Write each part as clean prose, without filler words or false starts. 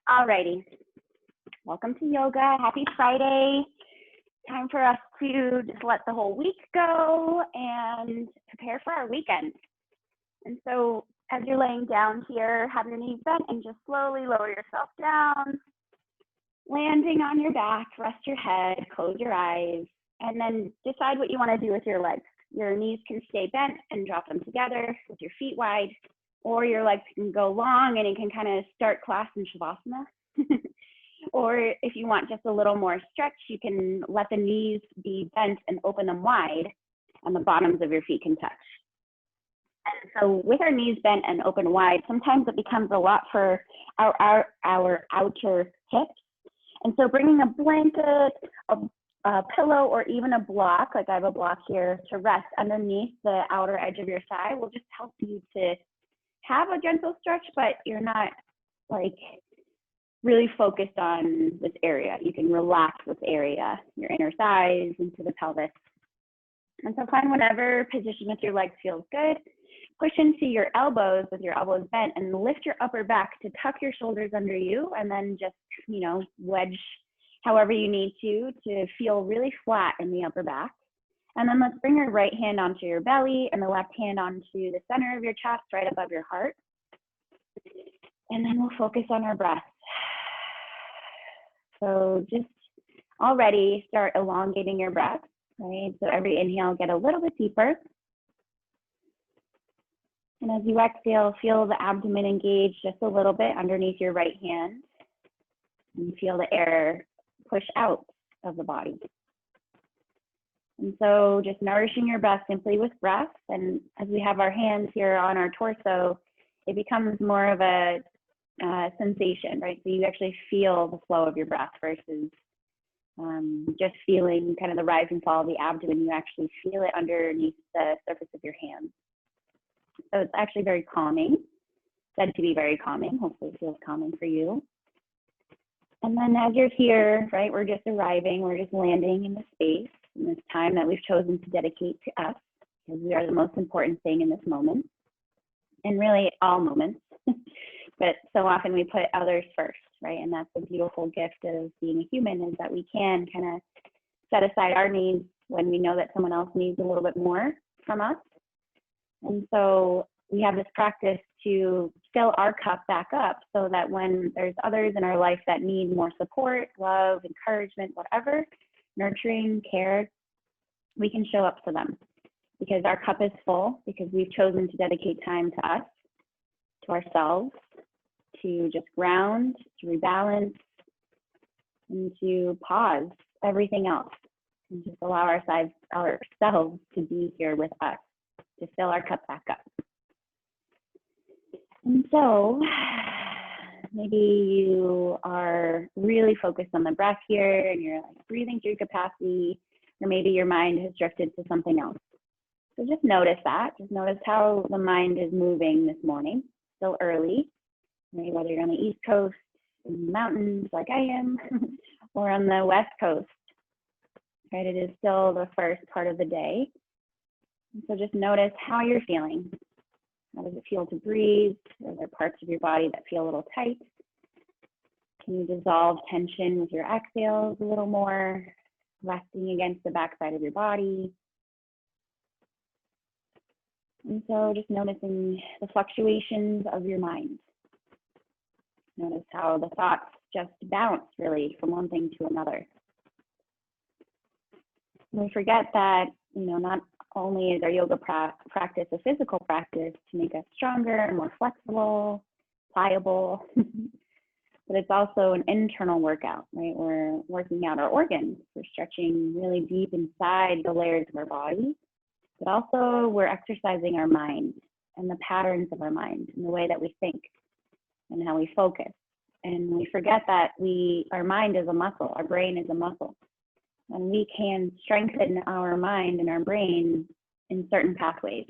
Alrighty, welcome to yoga. Happy Friday. Time for us to just let the whole week go and prepare for our weekend. And so as you're laying down here, have your knees bent and just slowly lower yourself down, landing on your back, rest your head, close your eyes, and then decide what you want to do with your legs. Your knees can stay bent and drop them together with your feet wide, or your legs can go long and you can kind of start class in Shavasana. Or if you want just a little more stretch, you can let the knees be bent and open them wide and the bottoms of your feet can touch. And so with our knees bent and open wide, sometimes it becomes a lot for our outer hips. And so bringing a blanket, a pillow, or even a block, like I have a block here, to rest underneath the outer edge of your thigh will just help you to have a gentle stretch, but you're not like really focused on this area. You can relax this area, your inner thighs into the pelvis. And so find whatever position with your legs feels good. Push into your elbows with your elbows bent and lift your upper back to tuck your shoulders under you, and then just, wedge however you need to feel really flat in the upper back. And then let's bring your right hand onto your belly and the left hand onto the center of your chest, right above your heart. And then we'll focus on our breath. So just already start elongating your breath, right? So every inhale, get a little bit deeper. And as you exhale, feel the abdomen engage just a little bit underneath your right hand. And feel the air push out of the body. And so just nourishing your breath simply with breath. And as we have our hands here on our torso, it becomes more of a sensation, right? So you actually feel the flow of your breath versus just feeling kind of the rise and fall of the abdomen. You actually feel it underneath the surface of your hands. So it's actually very calming, said to be very calming. Hopefully it feels calming for you. And then as you're here, right, we're just arriving, we're just landing in the space, in this time that we've chosen to dedicate to us, because we are the most important thing in this moment, and really all moments. But so often we put others first, right? And that's the beautiful gift of being a human, is that we can kind of set aside our needs when we know that someone else needs a little bit more from us. And so we have this practice to fill our cup back up so that when there's others in our life that need more support, love, encouragement, whatever, nurturing, care, we can show up for them because our cup is full, because we've chosen to dedicate time to us, to ourselves, to just ground, to rebalance, and to pause everything else and just allow ourselves to be here with us, to fill our cup back up. And so maybe you are really focused on the breath here and you're like breathing through capacity, or maybe your mind has drifted to something else. So just notice that. Just notice how the mind is moving this morning, still early, maybe whether you're on the East Coast, in the mountains like I am, or on the West Coast, right? It is still the first part of the day. And so just notice how you're feeling. How does it feel to breathe? Are there parts of your body that feel a little tight? Can you dissolve tension with your exhales a little more, resting against the backside of your body? And so just noticing the fluctuations of your mind. Notice how the thoughts just bounce really from one thing to another. And we forget that, not only is our yoga practice a physical practice to make us stronger and more flexible, pliable, but it's also an internal workout, right? We're working out our organs. We're stretching really deep inside the layers of our body, but also we're exercising our mind and the patterns of our mind and the way that we think and how we focus. And we forget that our mind is a muscle, our brain is a muscle. And we can strengthen our mind and our brain in certain pathways,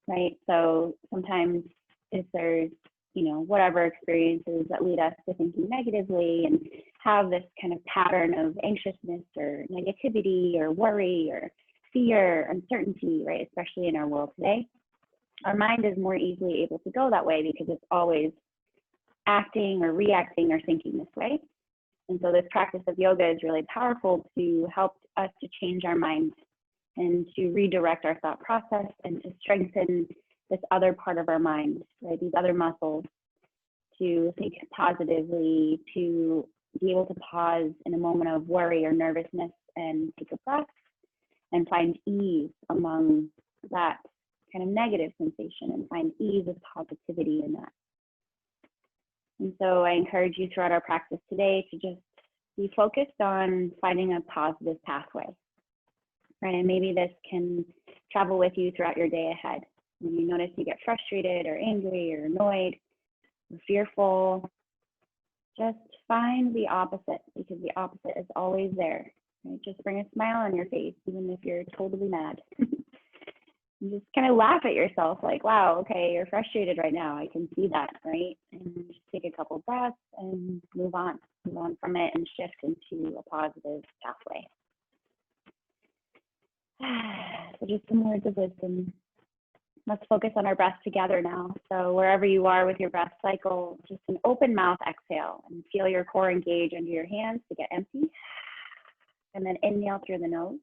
right? So sometimes if there's, whatever experiences that lead us to thinking negatively and have this kind of pattern of anxiousness or negativity or worry or fear, uncertainty, right? Especially in our world today, our mind is more easily able to go that way because it's always acting or reacting or thinking this way. And so this practice of yoga is really powerful to help us to change our mind and to redirect our thought process and to strengthen this other part of our mind, right? These other muscles, to think positively, to be able to pause in a moment of worry or nervousness and take a breath and find ease among that kind of negative sensation and find ease of positivity in that. And so I encourage you throughout our practice today to just be focused on finding a positive pathway, right? And maybe this can travel with you throughout your day ahead. When you notice you get frustrated or angry or annoyed or fearful, just find the opposite, because the opposite is always there. Right? Just bring a smile on your face, even if you're totally mad. And just kind of laugh at yourself like, wow, okay, you're frustrated right now. I can see that, right? And just take a couple breaths and move on from it and shift into a positive pathway. So just some words of wisdom. Let's focus on our breath together now. So wherever you are with your breath cycle, just an open mouth exhale and feel your core engage under your hands to get empty. And then inhale through the nose.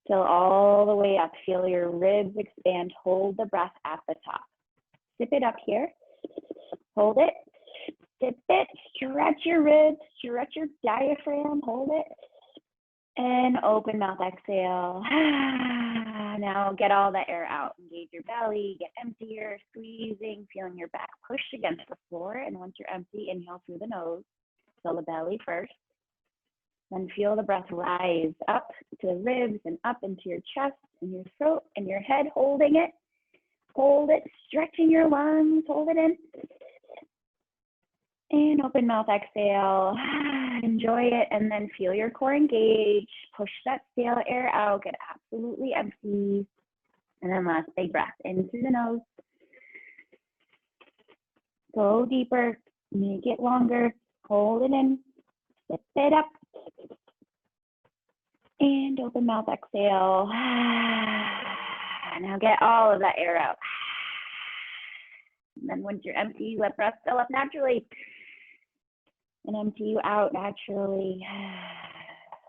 Fill all the way up. Feel your ribs expand. Hold the breath at the top. Sip it up here. Hold it. Sip it. Stretch your ribs. Stretch your diaphragm. Hold it. And open mouth exhale. Now get all the air out. Engage your belly. Get emptier. Squeezing. Feeling your back pushed against the floor. And once you're empty, inhale through the nose. Fill the belly first. Then feel the breath rise up to the ribs and up into your chest and your throat and your head, holding it. Hold it, stretching your lungs, hold it in. And open mouth exhale. Enjoy it, and then feel your core engage. Push that stale air out, get absolutely empty. And then last big breath in through the nose. Go deeper, make it longer, hold it in, lift it up. And open mouth exhale. Now get all of that air out. And then once you're empty, let breath fill up naturally. And empty you out naturally.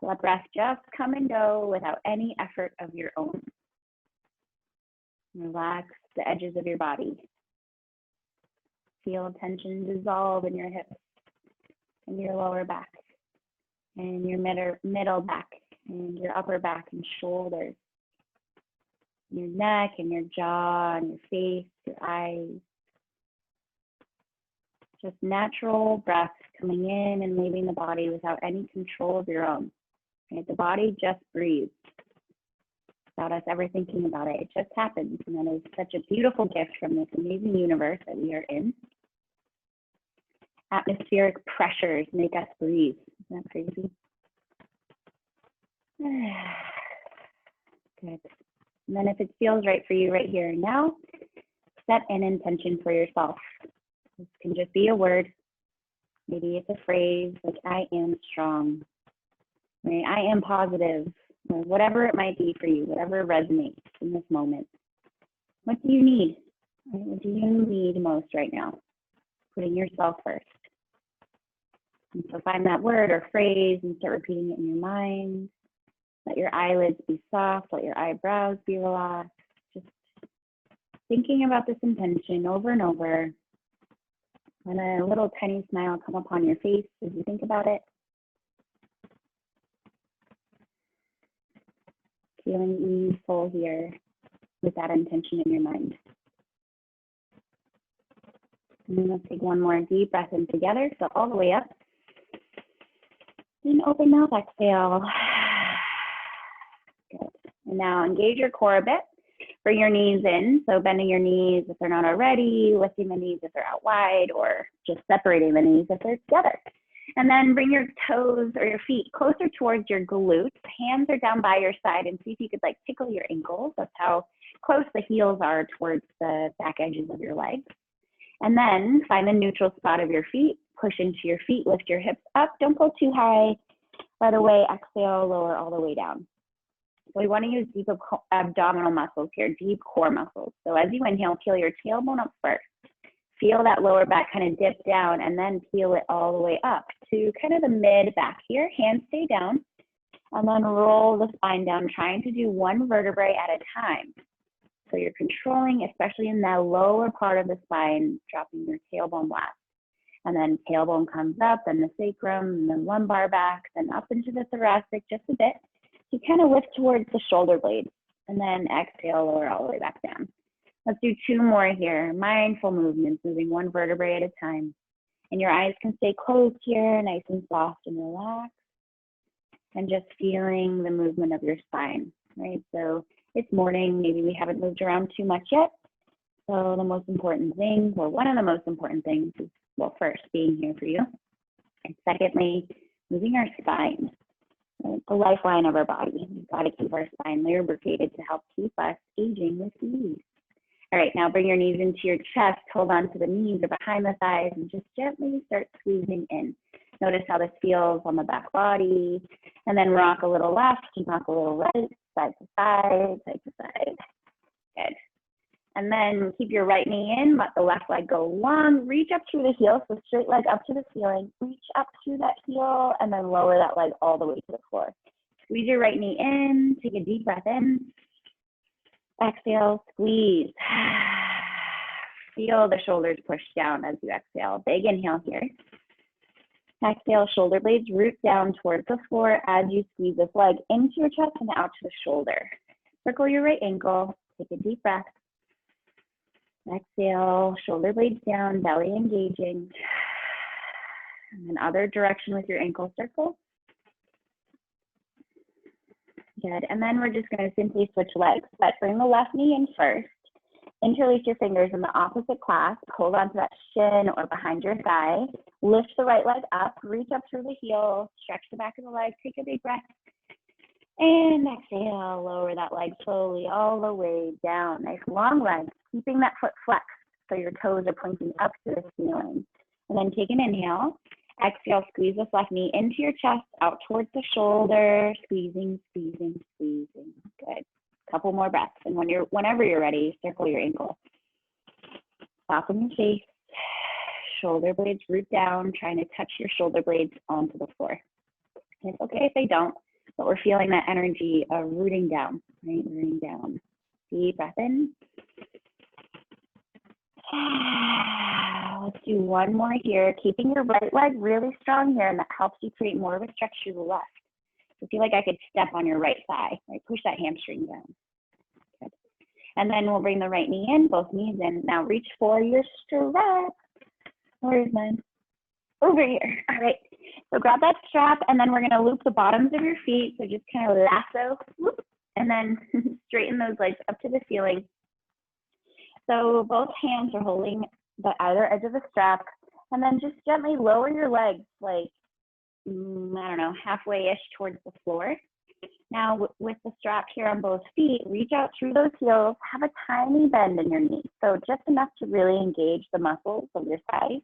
Let breath just come and go without any effort of your own. Relax the edges of your body. Feel tension dissolve in your hips and your lower back and your middle back and your upper back and shoulders, your neck and your jaw and your face, your eyes. Just natural breath coming in and leaving the body without any control of your own. Right? The body just breathes without us ever thinking about it. It just happens, and that is such a beautiful gift from this amazing universe that we are in. Atmospheric pressures make us breathe. Isn't that crazy? Good. And then if it feels right for you right here and now, set an intention for yourself. This can just be a word. Maybe it's a phrase like, I am strong. Right? I am positive. Or whatever it might be for you, whatever resonates in this moment. What do you need? Right? What do you need most right now? Putting yourself first. And so find that word or phrase and start repeating it in your mind. Let your eyelids be soft. Let your eyebrows be relaxed. Just thinking about this intention over and over. And a little tiny smile come upon your face as you think about it. Feeling easeful here with that intention in your mind. And then let's take one more deep breath in together. So all the way up. And open mouth exhale. Good. And now engage your core a bit. Bring your knees in. So bending your knees if they're not already, lifting the knees if they're out wide, or just separating the knees if they're together. And then bring your toes or your feet closer towards your glutes. Hands are down by your side, and see if you could like tickle your ankles. That's how close the heels are towards the back edges of your legs. And then find the neutral spot of your feet. Push into your feet, lift your hips up. Don't go too high. By the way, exhale, lower all the way down. So we want to use deep abdominal muscles here, deep core muscles. So as you inhale, peel your tailbone up first. Feel that lower back kind of dip down and then peel it all the way up to kind of the mid back here. Hands stay down and then roll the spine down, trying to do one vertebrae at a time. So you're controlling, especially in that lower part of the spine, dropping your tailbone last. And then tailbone comes up, and the sacrum, and then lumbar back, then up into the thoracic just a bit. You kind of lift towards the shoulder blades, and then exhale, lower all the way back down. Let's do 2 more here. Mindful movements, moving one vertebrae at a time. And your eyes can stay closed here, nice and soft and relaxed. And just feeling the movement of your spine, right? So it's morning, maybe we haven't moved around too much yet. So the most important thing, or one of the most important things is, well, first, being here for you. And secondly, moving our spine, right? The lifeline of our body. We've got to keep our spine lubricated to help keep us aging with ease. All right, now bring your knees into your chest, hold on to the knees or behind the thighs, and just gently start squeezing in. Notice how this feels on the back body, and then rock a little left and rock a little right, side to side, side to side. Good. And then keep your right knee in, let the left leg go long, reach up through the heel, so straight leg up to the ceiling, reach up through that heel, and then lower that leg all the way to the floor. Squeeze your right knee in, take a deep breath in. Exhale, squeeze. Feel the shoulders push down as you exhale. Big inhale here. Exhale, shoulder blades root down towards the floor as you squeeze this leg into your chest and out to the shoulder. Circle your right ankle, take a deep breath. Exhale, shoulder blades down, belly engaging. And then other direction with your ankle circle. Good, and then we're just gonna simply switch legs, but bring the left knee in first. Interlace your fingers in the opposite clasp, hold onto that shin or behind your thigh. Lift the right leg up, reach up through the heel, stretch the back of the leg, take a big breath. And exhale, lower that leg slowly all the way down. Nice long leg, keeping that foot flexed so your toes are pointing up to the ceiling. And then take an inhale. Exhale, squeeze this left knee into your chest, out towards the shoulder, squeezing, squeezing, squeezing. Good. Couple more breaths. And whenever you're ready, circle your ankle. Soften your face. Shoulder blades root down, trying to touch your shoulder blades onto the floor. It's okay if they don't, but we're feeling that energy of rooting down, right? Rooting down. Deep breath in. Let's do one more here, keeping your right leg really strong here, and that helps you create more of a stretch to the left. So feel like I could step on your right thigh, right? Push that hamstring down. Good. And then we'll bring the right knee in, both knees in. Now reach for your strap. Where's mine? Over here. All right. So grab that strap, and then we're gonna loop the bottoms of your feet. So just kind of lasso, whoop, and then straighten those legs up to the ceiling. So both hands are holding the either edge of the strap, and then just gently lower your legs, like, I don't know, halfway-ish towards the floor. Now with the strap here on both feet, reach out through those heels, have a tiny bend in your knees. So just enough to really engage the muscles of your thighs.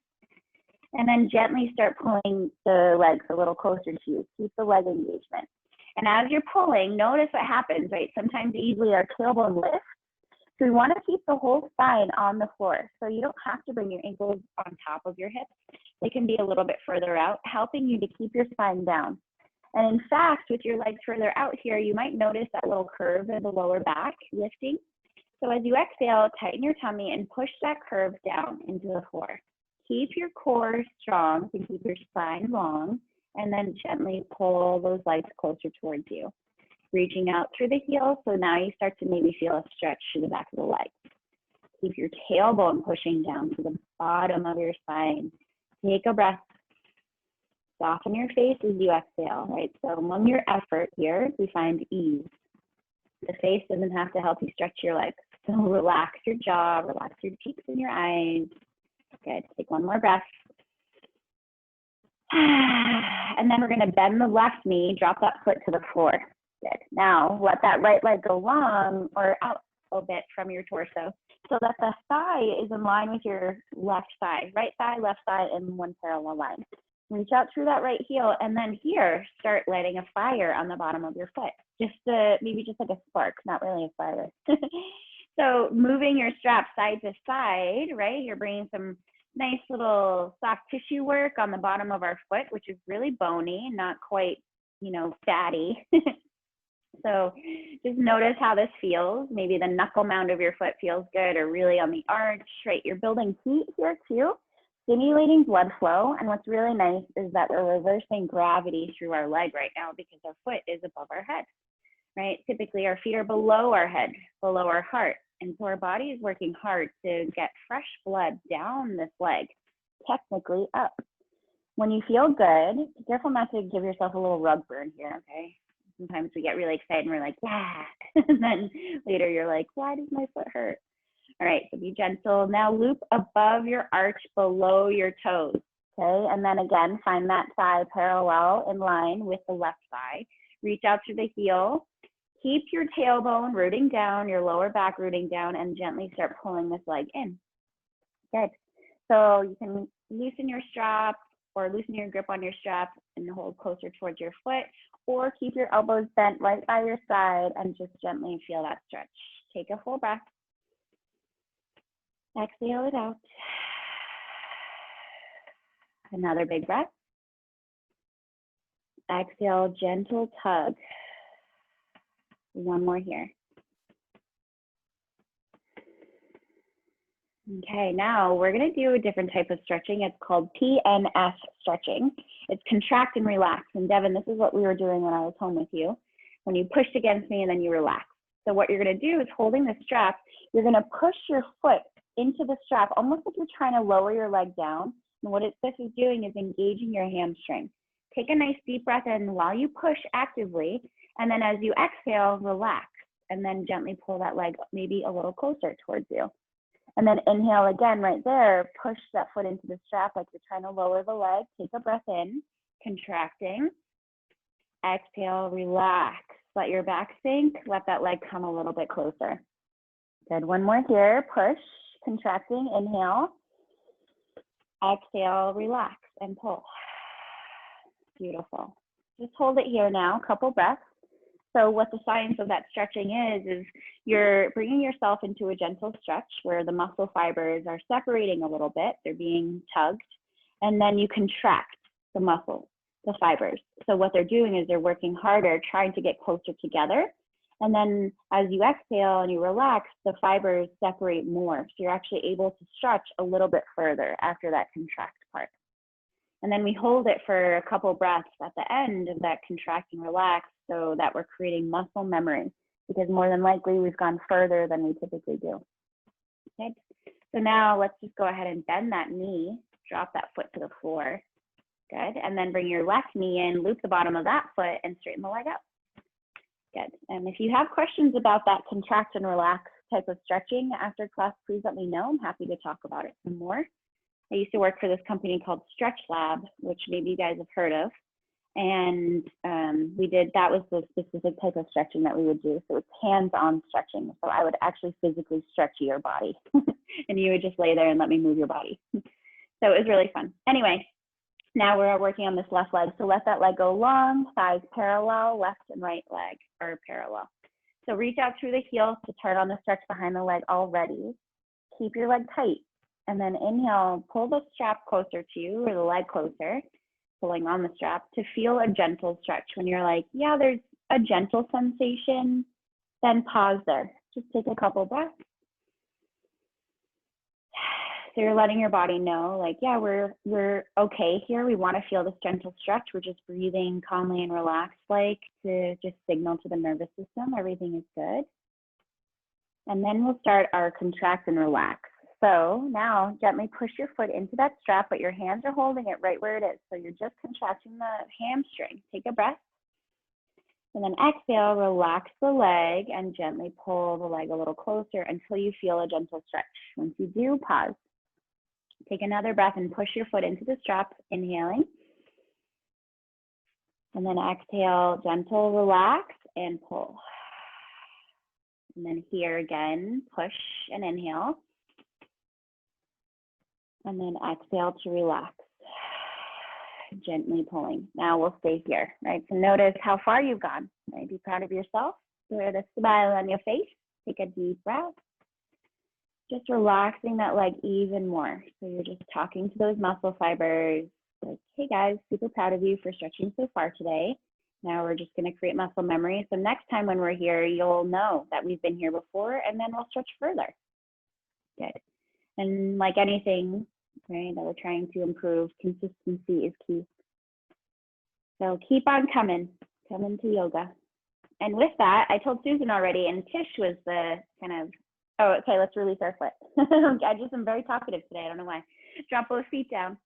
And then gently start pulling the legs a little closer to you. Keep the leg engagement. And as you're pulling, notice what happens, right? Sometimes easily our tailbone lifts. So we want to keep the whole spine on the floor. So you don't have to bring your ankles on top of your hips. They can be a little bit further out, helping you to keep your spine down. And in fact, with your legs further out here, you might notice that little curve in the lower back lifting. So as you exhale, tighten your tummy and push that curve down into the floor. Keep your core strong to keep your spine long, and then gently pull those legs closer towards you. Reaching out through the heels, so now you start to maybe feel a stretch to the back of the leg. Keep your tailbone pushing down to the bottom of your spine. Take a breath. Soften your face as you exhale, right? So among your effort here, we find ease. The face doesn't have to help you stretch your legs. So relax your jaw, relax your cheeks and your eyes. Good, take one more breath. And then we're gonna bend the left knee, drop that foot to the floor. Good. Now let that right leg go long or out a bit from your torso so that the thigh is in line with your left thigh. Right thigh, left thigh in one parallel line. Reach out through that right heel, and then here, start lighting a fire on the bottom of your foot. Maybe just like a spark, not really a fire. So moving your strap side to side, right? You're bringing some nice little soft tissue work on the bottom of our foot, which is really bony, not quite, you know, fatty. So just notice how this feels. Maybe the knuckle mound of your foot feels good, or really on the arch, right? You're building heat here too, stimulating blood flow. And what's really nice is that we're reversing gravity through our leg right now because our foot is above our head, right? Typically our feet are below our head, below our heart. And so our body is working hard to get fresh blood down this leg, technically up. When you feel good, be careful not to give yourself a little rug burn here, okay? Sometimes we get really excited and we're like, yeah. And then later you're like, why does my foot hurt? All right, so be gentle. Now loop above your arch, below your toes, okay? And then again, find that thigh parallel in line with the left thigh. Reach out through the heel. Keep your tailbone rooting down, your lower back rooting down, and gently start pulling this leg in. Good. So you can loosen your strap or loosen your grip on your strap and hold closer towards your foot, or keep your elbows bent right by your side and just gently feel that stretch. Take a full breath. Exhale it out. Another big breath. Exhale, gentle tug. One more here. Okay, now we're going to do a different type of stretching. It's called PNF stretching. It's contract and relax. And Devin, this is what we were doing when I was home with you, when you pushed against me and then you relaxed. So what you're going to do is holding the strap, you're going to push your foot into the strap, almost like you're trying to lower your leg down. And what this is doing is engaging your hamstring. Take a nice deep breath in while you push actively. And then as you exhale, relax. And then gently pull that leg maybe a little closer towards you. And then inhale again right there, push that foot into the strap like you're trying to lower the leg. Take a breath in, contracting. Exhale, relax. Let your back sink. Let that leg come a little bit closer. Good. One more here. Push, contracting. Inhale. Exhale, relax, and pull. Beautiful. Just hold it here now, a couple breaths. So what the science of that stretching is you're bringing yourself into a gentle stretch where the muscle fibers are separating a little bit. They're being tugged. And then you contract the muscle, the fibers. So what they're doing is they're working harder, trying to get closer together. And then as you exhale and you relax, the fibers separate more. So you're actually able to stretch a little bit further after that contract part. And then we hold it for a couple breaths at the end of that contract and relax so that we're creating muscle memory, because more than likely we've gone further than we typically do. Okay. So now let's just go ahead and bend that knee, drop that foot to the floor. Good. And then bring your left knee in, loop the bottom of that foot and straighten the leg up. Good. And if you have questions about that contract and relax type of stretching after class, please let me know. I'm happy to talk about it some more. I used to work for this company called Stretch Lab, which maybe you guys have heard of. And that was the specific type of stretching that we would do. So it's hands-on stretching. So I would actually physically stretch your body and you would just lay there and let me move your body. So it was really fun. Anyway, now we're working on this left leg. So let that leg go long, thighs parallel, left and right leg are parallel. So reach out through the heel to turn on the stretch behind the leg already. Keep your leg tight. And then inhale, pull the strap closer to you or the leg closer, pulling on the strap to feel a gentle stretch. When you're like, yeah, there's a gentle sensation, then pause there. Just take a couple breaths. So you're letting your body know, like, yeah, we're okay here. We want to feel this gentle stretch. We're just breathing calmly and relaxed, like to just signal to the nervous system everything is good. And then we'll start our contract and relax. So now gently push your foot into that strap, but your hands are holding it right where it is. So you're just contracting the hamstring. Take a breath. And then exhale, relax the leg and gently pull the leg a little closer until you feel a gentle stretch. Once you do, pause. Take another breath and push your foot into the strap, inhaling. And then exhale, gentle, relax, and pull. And then here again, push and inhale. And then exhale to relax, gently pulling. Now we'll stay here, right? So notice how far you've gone, right? Be proud of yourself. Wear the smile on your face. Take a deep breath. Just relaxing that leg even more. So you're just talking to those muscle fibers. Like, hey guys, super proud of you for stretching so far today. Now we're just going to create muscle memory. So next time when we're here, you'll know that we've been here before, and then we'll stretch further. Good. And like anything, right, that we're trying to improve, consistency is key. So keep on coming to yoga. And with that, I told Susan already, and Tish was the kind of, oh, okay, let's release our foot. I just am very talkative today. I don't know why. Drop both feet down.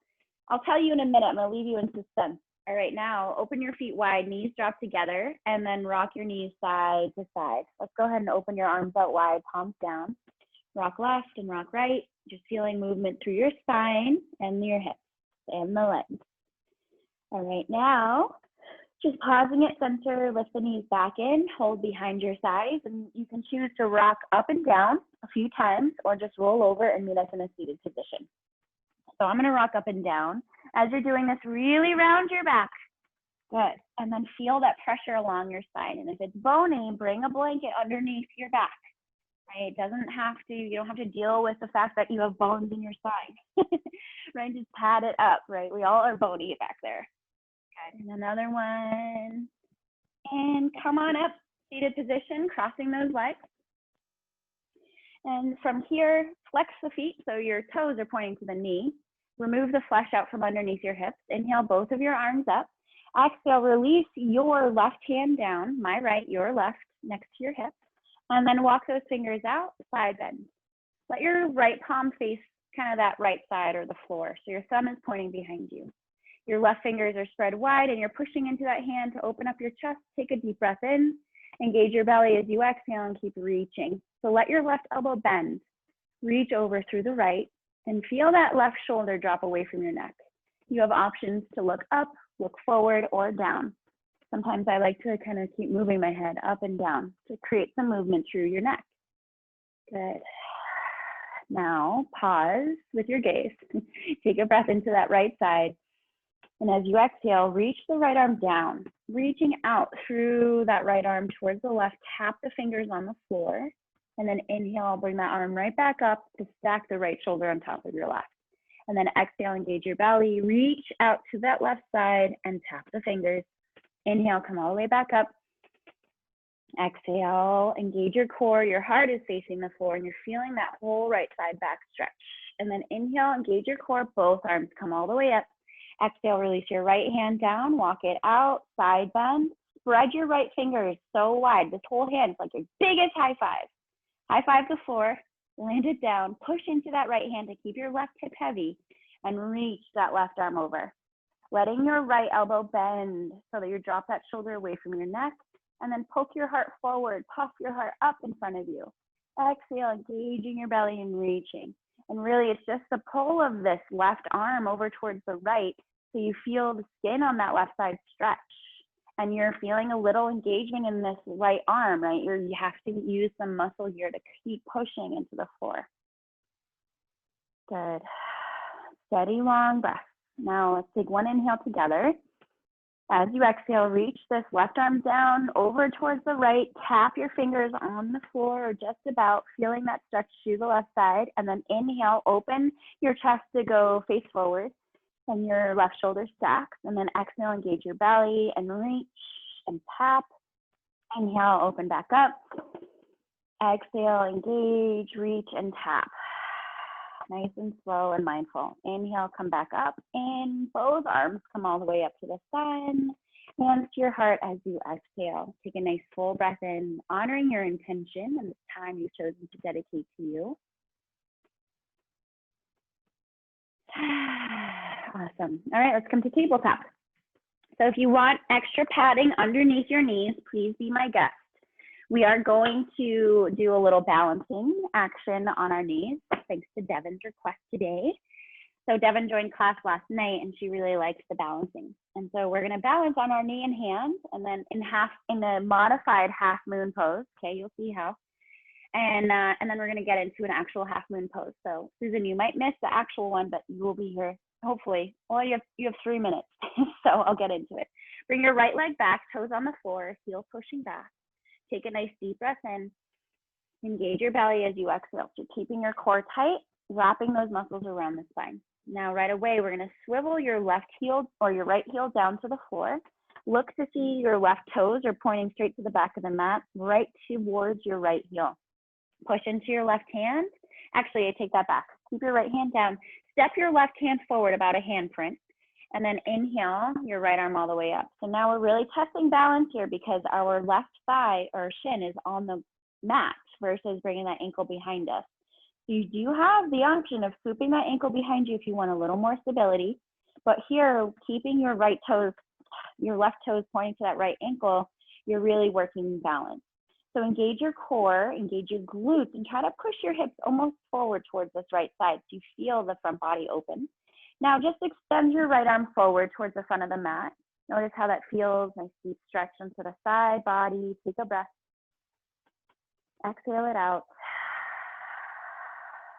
I'll tell you in a minute. I'm going to leave you in suspense. All right, now open your feet wide, knees drop together, and then rock your knees side to side. Let's go ahead and open your arms out wide, palms down. Rock left and rock right, just feeling movement through your spine and your hips and the legs. All right, now just pausing at center, lift the knees back in, hold behind your thighs, and you can choose to rock up and down a few times or just roll over and meet us in a seated position. So I'm gonna rock up and down. As you're doing this, really round your back. Good, and then feel that pressure along your spine. And if it's bony, bring a blanket underneath your back. Right? It doesn't have to, you don't have to deal with the fact that you have bones in your spine. Right? Just pad it up, right? We all are bony back there. Good. And another one. And come on up, seated position, crossing those legs. And from here, flex the feet so your toes are pointing to the knee. Remove the flesh out from underneath your hips. Inhale both of your arms up. Exhale, release your left hand down, my right, your left, next to your hip. And then walk those fingers out, side bend. Let your right palm face kind of that right side or the floor. So your thumb is pointing behind you. Your left fingers are spread wide and you're pushing into that hand to open up your chest. Take a deep breath in, engage your belly as you exhale and keep reaching. So let your left elbow bend, reach over through the right and feel that left shoulder drop away from your neck. You have options to look up, look forward or down. Sometimes I like to kind of keep moving my head up and down to create some movement through your neck. Good. Now pause with your gaze. Take a breath into that right side. And as you exhale, reach the right arm down, reaching out through that right arm towards the left. Tap the fingers on the floor. And then inhale, bring that arm right back up to stack the right shoulder on top of your left. And then exhale, engage your belly, reach out to that left side and tap the fingers. Inhale, come all the way back up. Exhale, engage your core. Your heart is facing the floor and you're feeling that whole right side back stretch. And then inhale, engage your core. Both arms come all the way up. Exhale, release your right hand down, walk it out, side bend. Spread your right fingers so wide. This whole hand is like your biggest high five. High five the floor, land it down, push into that right hand to keep your left hip heavy and reach that left arm over. Letting your right elbow bend so that you drop that shoulder away from your neck and then poke your heart forward, puff your heart up in front of you. Exhale, engaging your belly and reaching. And really it's just the pull of this left arm over towards the right so you feel the skin on that left side stretch and you're feeling a little engagement in this right arm, right? You have to use some muscle here to keep pushing into the floor. Good. Steady, long breath. Now let's take one inhale together. As you exhale, reach this left arm down over towards the right. Tap your fingers on the floor or just about, feeling that stretch to the left side. And then inhale, open your chest to go face forward and your left shoulder stacks. And then exhale, engage your belly and reach and tap. Inhale, open back up. Exhale, engage, reach and tap. Nice and slow and mindful. Inhale, come back up, and both arms come all the way up to the sun. Hands to your heart as you exhale. Take a nice full breath in, honoring your intention and the time you've chosen to dedicate to you. Awesome. All right, let's come to tabletop. So if you want extra padding underneath your knees, please be my guest. We are going to do a little balancing action on our knees, thanks to Devin's request today. So Devin joined class last night and she really likes the balancing. And so we're gonna balance on our knee and hand, and then in the modified half moon pose, okay, you'll see how. And then we're gonna get into an actual half moon pose. So Susan, you might miss the actual one, but you will be here, hopefully. Well, you have 3 minutes, so I'll get into it. Bring your right leg back, toes on the floor, heel pushing back. Take a nice deep breath in Engage your belly as you exhale. So keeping your core tight, wrapping those muscles around the spine. Now, right away, we're going to swivel your left heel or your right heel down to the floor. Look to see your left toes are pointing straight to the back of the mat, right towards your right heel. Push into your left hand. Actually, I take that back. Keep your right hand down. Step your left hand forward about a handprint. And then inhale your right arm all the way up. So now we're really testing balance here because our left thigh or shin is on the mat versus bringing that ankle behind us. So you do have the option of swooping that ankle behind you if you want a little more stability. But here, keeping your right toes, your left toes pointing to that right ankle, you're really working balance. So engage your core, engage your glutes, and try to push your hips almost forward towards this right side so you feel the front body open. Now just extend your right arm forward towards the front of the mat. Notice how that feels, nice deep stretch into the side body. Take a breath. Exhale it out.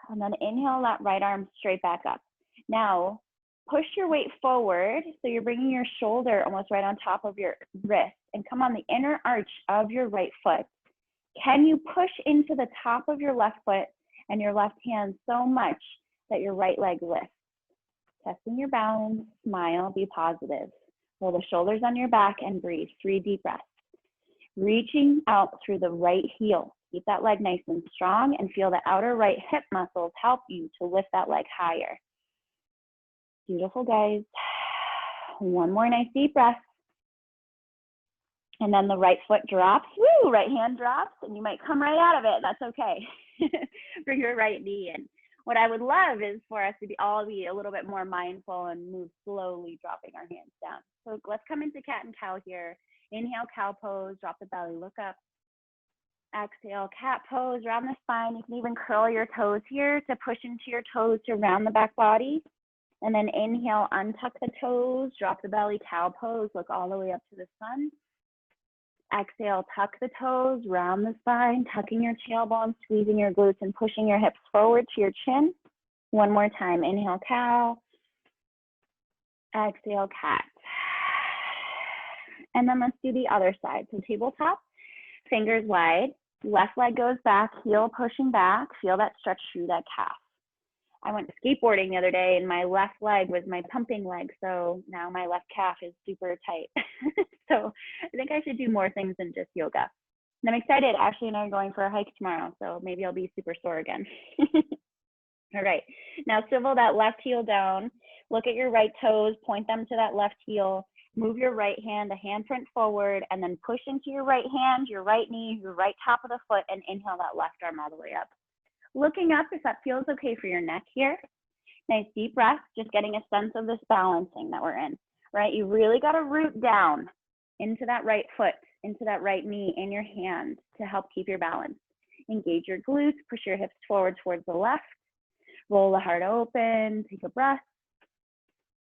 And then inhale that right arm straight back up. Now push your weight forward so you're bringing your shoulder almost right on top of your wrist and come on the inner arch of your right foot. Can you push into the top of your left foot and your left hand so much that your right leg lifts? Testing your balance, smile, be positive. Roll the shoulders on your back and breathe. 3 deep breaths. Reaching out through the right heel. Keep that leg nice and strong and feel the outer right hip muscles help you to lift that leg higher. Beautiful, guys. One more nice deep breath. And then the right foot drops. Woo, right hand drops, and you might come right out of it. That's okay. Bring your right knee in. What I would love is for us to all be a little bit more mindful and move slowly, dropping our hands down. So let's come into cat and cow here. Inhale, cow pose, drop the belly, look up. Exhale, cat pose, round the spine. You can even curl your toes here to push into your toes to round the back body. And then inhale, untuck the toes, drop the belly, cow pose, look all the way up to the sun. Exhale, tuck the toes, round the spine, tucking your tailbone, squeezing your glutes and pushing your hips forward to your chin. One more time, inhale, cow. Exhale, cat. And then let's do the other side. So tabletop, fingers wide, left leg goes back, heel pushing back, feel that stretch through that calf. I went skateboarding the other day and my left leg was my pumping leg. So now my left calf is super tight. So I think I should do more things than just yoga. And I'm excited. Ashley and I are going for a hike tomorrow. So maybe I'll be super sore again. All right. Now swivel that left heel down. Look at your right toes. Point them to that left heel. Move your right hand, the handprint forward, and then push into your right hand, your right knee, your right top of the foot, and inhale that left arm all the way up. Looking up if that feels okay for your neck here. Nice deep breath, just getting a sense of this balancing that we're in, right? You really got to root down into that right foot, into that right knee, in your hand to help keep your balance. Engage your glutes, push your hips forward towards the left, roll the heart open, take a breath,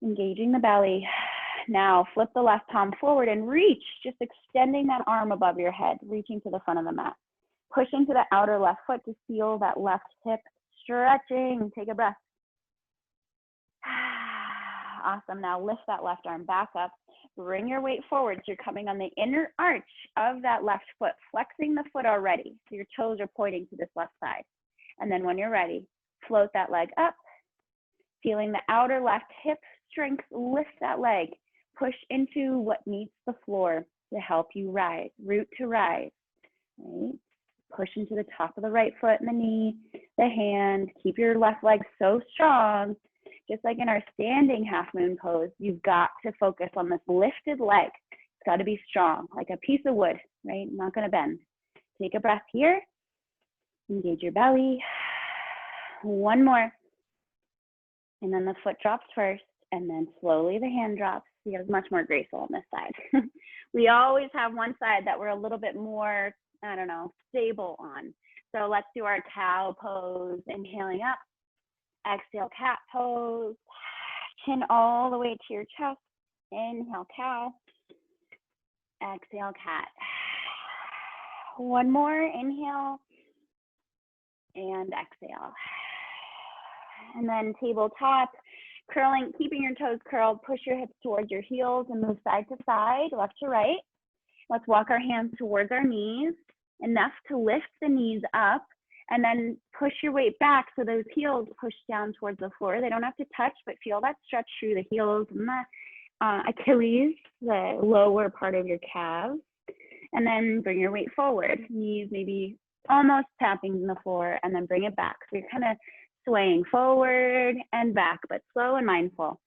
engaging the belly. Now flip the left palm forward and reach, just extending that arm above your head, reaching to the front of the mat. Push into the outer left foot to feel that left hip stretching. Take a breath. Awesome. Now lift that left arm back up. Bring your weight forward. So you're coming on the inner arch of that left foot, flexing the foot already. So your toes are pointing to this left side. And then when you're ready, float that leg up. Feeling the outer left hip strength, lift that leg. Push into what meets the floor to help you rise. Root to rise. Right? Push into the top of the right foot and the knee, the hand. Keep your left leg so strong. Just like in our standing half moon pose, you've got to focus on this lifted leg. It's got to be strong, like a piece of wood, right? Not going to bend. Take a breath here. Engage your belly. One more. And then the foot drops first, and then slowly the hand drops. See, it's much more graceful on this side. We always have one side that we're a little bit more, I don't know, stable on. So let's do our cow pose, inhaling up. Exhale, cat pose. Chin all the way to your chest. Inhale, cow. Exhale, cat. One more, inhale. And exhale. And then tabletop, curling, keeping your toes curled, push your hips towards your heels and move side to side, left to right. Let's walk our hands towards our knees. enough to lift the knees up, and then push your weight back so those heels push down towards the floor. They don't have to touch, but feel that stretch through the heels and the Achilles, the lower part of your calves. And then bring your weight forward, knees maybe almost tapping the floor, and then bring it back. So you're kind of swaying forward and back, but slow and mindful.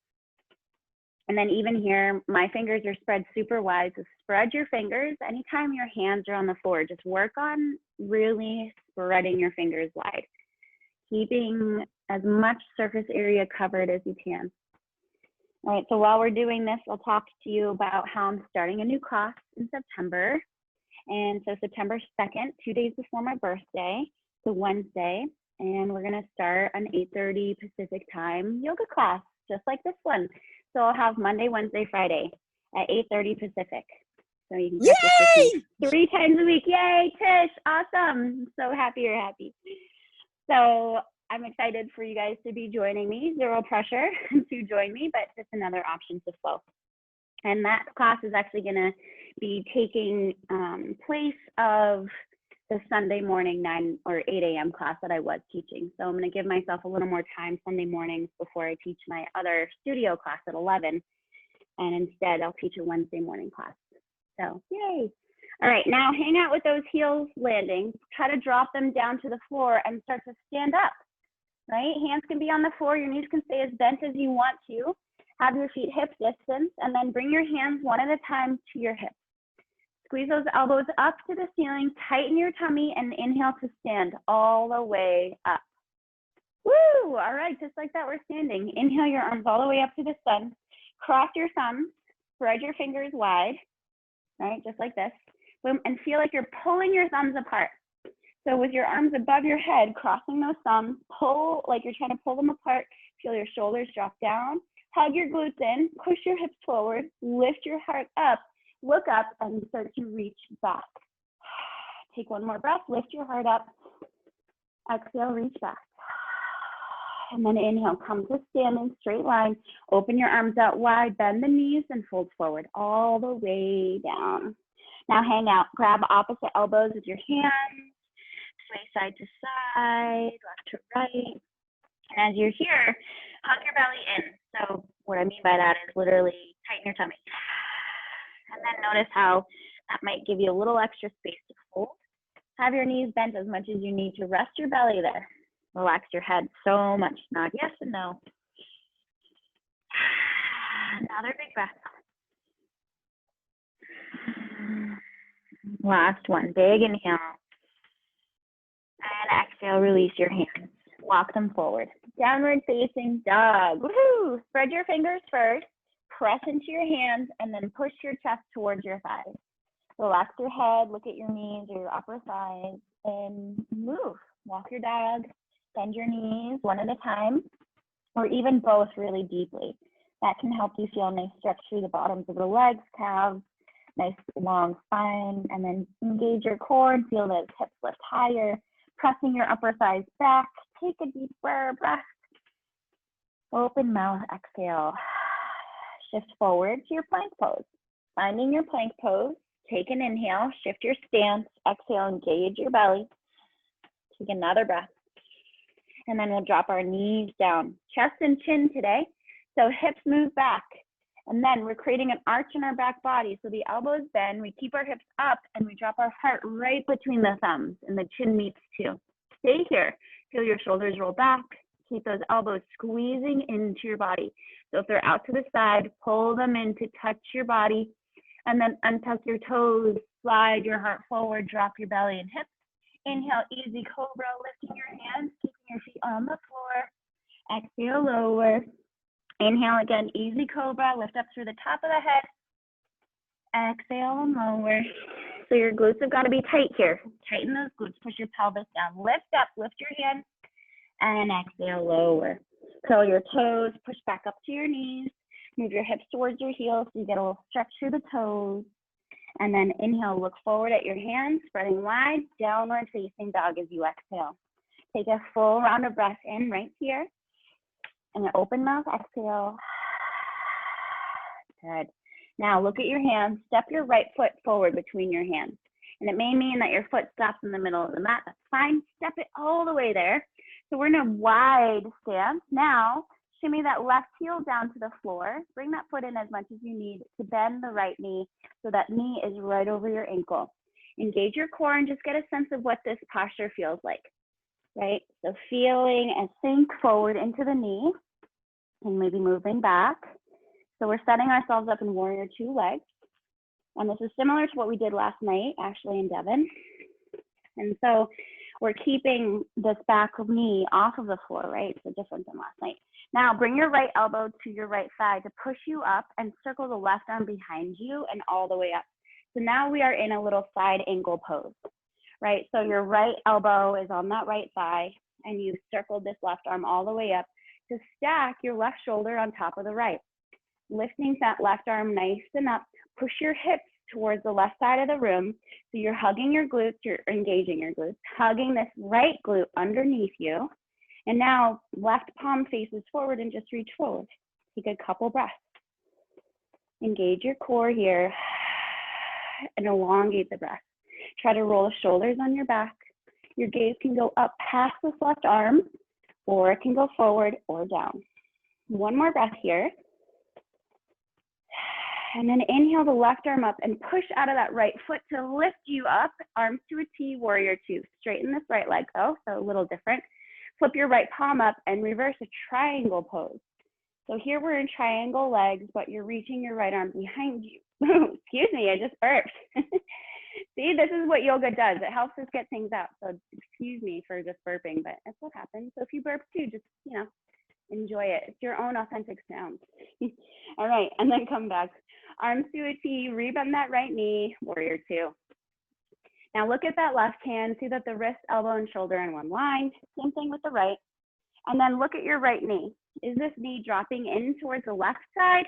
And then even here, my fingers are spread super wide, so spread your fingers. Anytime your hands are on the floor, just work on really spreading your fingers wide, keeping as much surface area covered as you can. All right, so while we're doing this, I'll talk to you about how I'm starting a new class in September. And so September 2nd, 2 days before my birthday, so Wednesday, and we're gonna start an 8:30 Pacific time yoga class, just like this one. So I'll have Monday, Wednesday, Friday at 8:30 Pacific. So you can practice with me 3 times a week. Yay, Tish, awesome. I'm so happy you're happy. So I'm excited for you guys to be joining me. Zero pressure to join me, but just another option to flow. And that class is actually gonna be taking place of the Sunday morning 9 or 8 a.m. class that I was teaching. So I'm gonna give myself a little more time Sunday mornings before I teach my other studio class at 11. And instead I'll teach a Wednesday morning class. So yay. All right, now hang out with those heels landing. Try to drop them down to the floor and start to stand up, right? Hands can be on the floor, your knees can stay as bent as you want to. Have your feet hip distance, and then bring your hands one at a time to your hips. Squeeze those elbows up to the ceiling, tighten your tummy, and inhale to stand all the way up. Woo! All right, just like that, we're standing. Inhale your arms all the way up to the sun. Cross your thumbs, spread your fingers wide, right? Just like this. Boom, and feel like you're pulling your thumbs apart. So with your arms above your head, crossing those thumbs, pull like you're trying to pull them apart. Feel your shoulders drop down. Hug your glutes in, push your hips forward, lift your heart up, look up, and start to reach back. Take one more breath, lift your heart up. Exhale, reach back. And then inhale, come to standing straight line. Open your arms out wide, bend the knees, and fold forward all the way down. Now hang out, grab opposite elbows with your hands, sway side to side, left to right. And as you're here, hug your belly in. So what I mean by that is literally tighten your tummy. And then notice how that might give you a little extra space to hold. Have your knees bent as much as you need to rest your belly there. Relax your head so much. Nod yes and no. Another big breath. Last one, big inhale. And exhale, release your hands. Walk them forward. Downward facing dog. Woohoo! Spread your fingers first, press into your hands, and then push your chest towards your thighs. Relax your head, look at your knees or your upper thighs, and move. Walk your dog, bend your knees one at a time, or even both really deeply. That can help you feel a nice stretch through the bottoms of the legs, calves, nice long spine, and then engage your core and feel those hips lift higher, pressing your upper thighs back. Take a deeper breath. Open mouth, exhale. Shift forward to your plank pose. Finding your plank pose, take an inhale, shift your stance, exhale, engage your belly. Take another breath. And then we'll drop our knees down, chest and chin today. So hips move back. And then we're creating an arch in our back body. So the elbows bend, we keep our hips up, and we drop our heart right between the thumbs, and the chin meets too. Stay here. Feel your shoulders roll back. Keep those elbows squeezing into your body. So if they're out to the side, pull them in to touch your body, and then untuck your toes, slide your heart forward, drop your belly and hips. Inhale, easy cobra, lifting your hands, keeping your feet on the floor. Exhale, lower. Inhale again, easy cobra, lift up through the top of the head. Exhale and lower. So your glutes have got to be tight here. Tighten those glutes, push your pelvis down. Lift up, lift your hands, and exhale, lower. Curl your toes, push back up to your knees. Move your hips towards your heels so you get a little stretch through the toes. And then inhale, look forward at your hands, spreading wide, downward facing dog as you exhale. Take a full round of breath in right here. And an open mouth, exhale. Good. Now look at your hands. Step your right foot forward between your hands. And it may mean that your foot stops in the middle of the mat. That's fine. Step it all the way there. So we're in a wide stance. Now, shimmy that left heel down to the floor. Bring that foot in as much as you need to bend the right knee so that knee is right over your ankle. Engage your core and just get a sense of what this posture feels like, right? So feeling a sink forward into the knee and maybe moving back. So we're setting ourselves up in warrior two legs. And this is similar to what we did last night, Ashley and Devin. And so we're keeping this back knee off of the floor, right? It's different than last night. Now bring your right elbow to your right thigh to push you up and circle the left arm behind you and all the way up. So now we are in a little side angle pose, right? So your right elbow is on that right thigh and you've circled this left arm all the way up to stack your left shoulder on top of the right. Lifting that left arm nice and up, push your hips towards the left side of the room. So you're hugging your glutes, you're engaging your glutes, hugging this right glute underneath you. And now left palm faces forward and just reach forward. Take a couple breaths. Engage your core here and elongate the breath. Try to roll the shoulders on your back. Your gaze can go up past this left arm, or it can go forward or down. One more breath here. And then inhale the left arm up and push out of that right foot to lift you up, arms to a T, warrior two. Straighten this right leg though, so a little different. Flip your right palm up and reverse a triangle pose. So here we're in triangle legs, but you're reaching your right arm behind you. Excuse me, I just burped. See, this is what yoga does. It helps us get things out. So excuse me for just burping, but that's what happens. So if you burp too, just, enjoy it. It's your own authentic sound. All right, and then come back. Arms to a T, rebend that right knee, warrior two. Now look at that left hand, see that the wrist, elbow, and shoulder are in one line. Same thing with the right. And then look at your right knee. Is this knee dropping in towards the left side?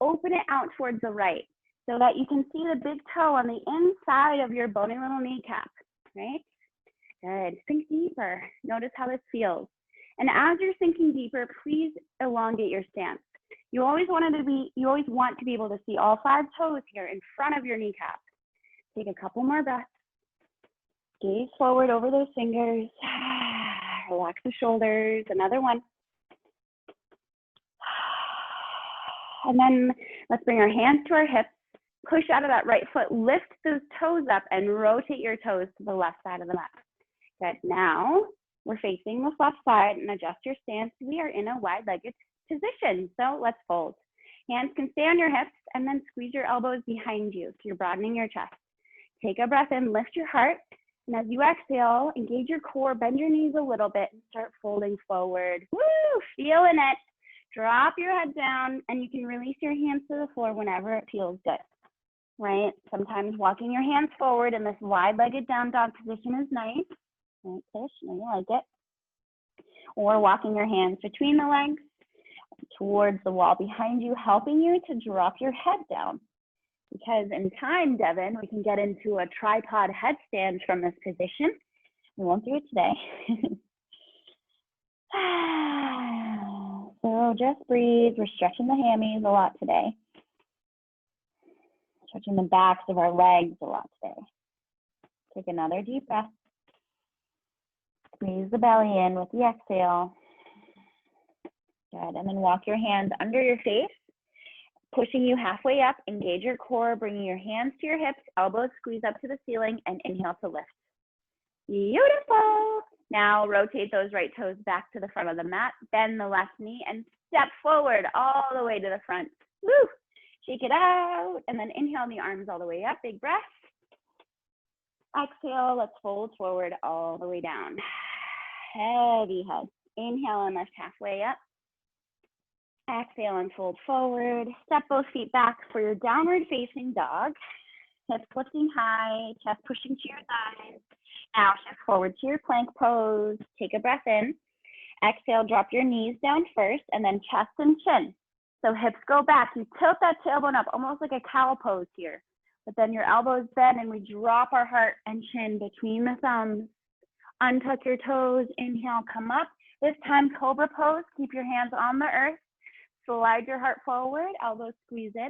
Open it out towards the right so that you can see the big toe on the inside of your bony little kneecap, right? Good, sink deeper. Notice how this feels. And as you're sinking deeper, please elongate your stance. You always want to be able to see all 5 toes here in front of your kneecap. Take a couple more breaths. Gaze forward over those fingers. Relax the shoulders. Another one. And then let's bring our hands to our hips. Push out of that right foot. Lift those toes up and rotate your toes to the left side of the mat. Good. Now we're facing the left side and adjust your stance. We are in a wide-legged position. So let's fold. Hands can stay on your hips and then squeeze your elbows behind you. So you're broadening your chest. Take a breath in, lift your heart. And as you exhale, engage your core, bend your knees a little bit and start folding forward. Woo, feeling it. Drop your head down and you can release your hands to the floor whenever it feels good, right? Sometimes walking your hands forward in this wide-legged down dog position is nice. Right, Tish, I know you like it. Or walking your hands between the legs towards the wall behind you, helping you to drop your head down. Because in time, Devin, we can get into a tripod headstand from this position. We won't do it today. So just breathe. We're stretching the hammies a lot today. Stretching the backs of our legs a lot today. Take another deep breath. Squeeze the belly in with the exhale. Good, and then walk your hands under your face, pushing you halfway up. Engage your core, bringing your hands to your hips, elbows squeeze up to the ceiling, and inhale to lift. Beautiful. Now rotate those right toes back to the front of the mat, bend the left knee, and step forward all the way to the front. Woo! Shake it out, and then inhale the arms all the way up, big breath. Exhale, let's fold forward all the way down. Heavy head. Inhale and lift halfway up. Exhale and fold forward. Step both feet back for your downward facing dog. Hips lifting high, chest pushing to your thighs. Now shift forward to your plank pose. Take a breath in. Exhale, drop your knees down first and then chest and chin. So hips go back. You tilt that tailbone up, almost like a cow pose here. But then your elbows bend and we drop our heart and chin between the thumbs. Untuck your toes. Inhale, come up. This time, cobra pose. Keep your hands on the earth. Slide your heart forward. Elbows squeeze in.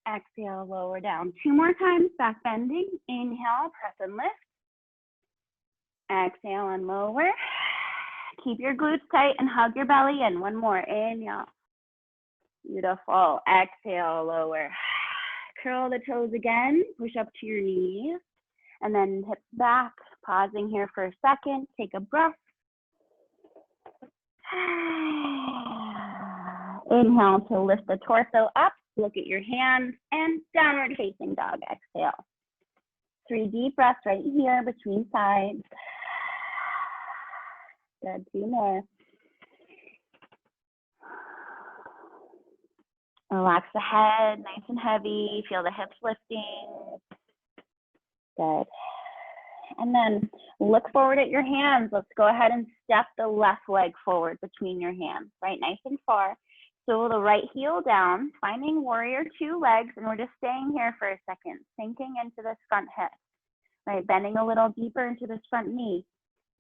Exhale, lower down. 2 more times, back bending. Inhale, press and lift. Exhale and lower. Keep your glutes tight and hug your belly in. 1 more, inhale. Beautiful, exhale, lower. Curl the toes again, push up to your knees, and then hips back. Pausing here for a second, take a breath. Inhale to lift the torso up, look at your hands, and downward facing dog, exhale. 3 deep breaths right here between sides. Good, 2 more. Relax the head, nice and heavy. Feel the hips lifting. Good. And then look forward at your hands. Let's go ahead and step the left leg forward between your hands, right? Nice and far. So the right heel down, finding warrior 2 legs, and we're just staying here for a second, sinking into this front hip, right? Bending a little deeper into this front knee,